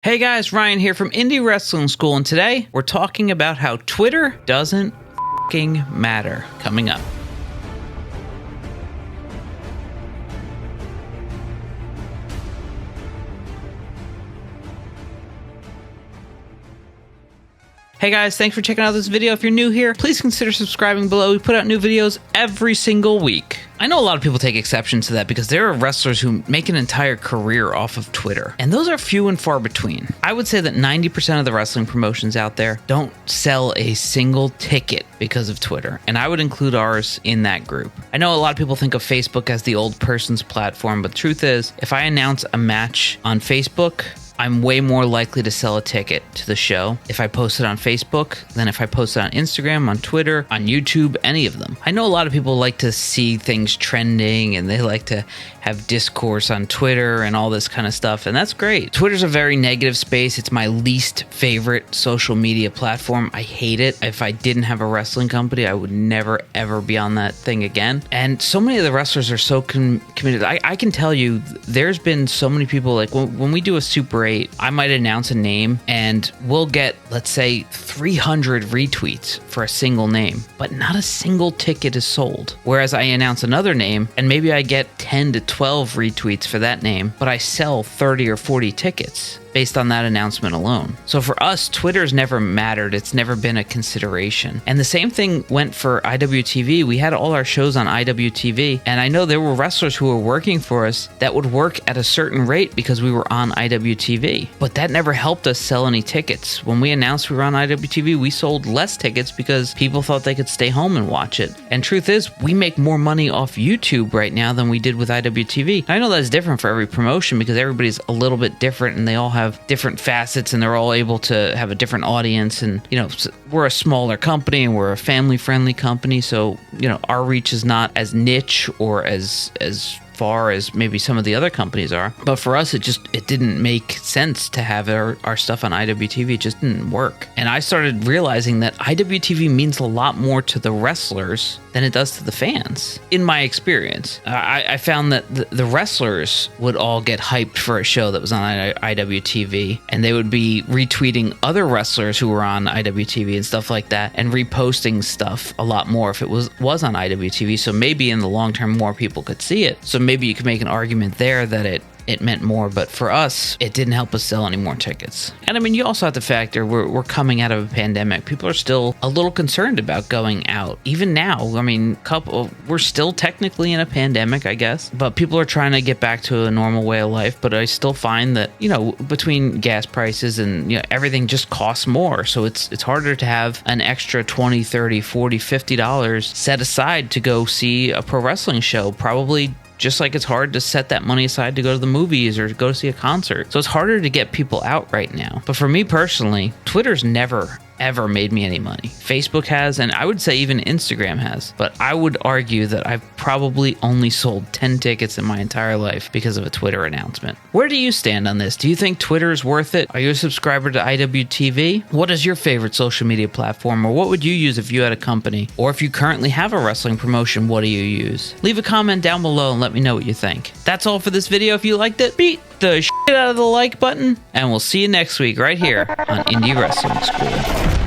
Hey guys, Ryan here from Indy Wrestling School, and today we're talking about how Twitter doesn't f***ing matter. Coming up. Hey guys, thanks for checking out this video. If you're new here, please consider subscribing below. We put out new videos every single week. I know a lot of people take exception to that because there are wrestlers who make an entire career off of Twitter, and those are few and far between. I would say that 90% of the wrestling promotions out there don't sell a single ticket because of Twitter, and I would include ours in that group. I know a lot of people think of Facebook as the old person's platform, but the truth is, if I announce a match on Facebook, I'm way more likely to sell a ticket to the show if I post it on Facebook than if I post it on Instagram, on Twitter, on YouTube, any of them. I know a lot of people like to see things trending and they like to have discourse on Twitter and all this kind of stuff, and that's great. Twitter's a very negative space. It's my least favorite social media platform. I hate it. If I didn't have a wrestling company, I would never, ever be on that thing again. And so many of the wrestlers are so committed. I can tell you, there's been so many people, like when we do a Super 8, I might announce a name and we'll get, let's say, 300 retweets for a single name, but not a single ticket is sold. Whereas I announce another name and maybe I get 10 to 12 retweets for that name, but I sell 30 or 40 tickets based on that announcement alone. So for us, Twitter's never mattered. It's never been a consideration. And the same thing went for IWTV. We had all our shows on IWTV, and I know there were wrestlers who were working for us that would work at a certain rate because we were on IWTV, but that never helped us sell any tickets. When we announced we were on IWTV, we sold less tickets because people thought they could stay home and watch it. And truth is, we make more money off YouTube right now than we did with IWTV. I know that's different for every promotion because everybody's a little bit different and they all have different facets and they're all able to have a different audience. And, you know, we're a smaller company and we're a family-friendly company. So, you know, our reach is not as niche or as far as maybe some of the other companies are, but for us it didn't make sense to have our stuff on IWTV. It just didn't work. And I started realizing that IWTV means a lot more to the wrestlers than it does to the fans. In my experience, I found that the wrestlers would all get hyped for a show that was on IWTV, and they would be retweeting other wrestlers who were on IWTV and stuff like that, and reposting stuff a lot more if it was on IWTV. So maybe in the long term more people could see it. So maybe you could make an argument there that it meant more, but for us, it didn't help us sell any more tickets. And I mean, you also have to factor, we're coming out of a pandemic. People are still a little concerned about going out. Even now, I mean, we're still technically in a pandemic, I guess, but people are trying to get back to a normal way of life. But I still find that, you know, between gas prices and, you know, everything just costs more. So it's harder to have an extra $20, $30, $40, $50 set aside to go see a pro wrestling show. Probably just like it's hard to set that money aside to go to the movies or to go see a concert. So it's harder to get people out right now. But for me personally, Twitter's never ever made me any money. Facebook has, and I would say even Instagram has, but I would argue that I've probably only sold 10 tickets in my entire life because of a Twitter announcement. Where do you stand on this? Do you think Twitter is worth it? Are you a subscriber to IWTV? What is your favorite social media platform, or what would you use if you had a company? Or if you currently have a wrestling promotion, what do you use? Leave a comment down below and let me know what you think. That's all for this video. If you liked it, beat the shit out of the like button, and we'll see you next week right here on Indy Wrestling School.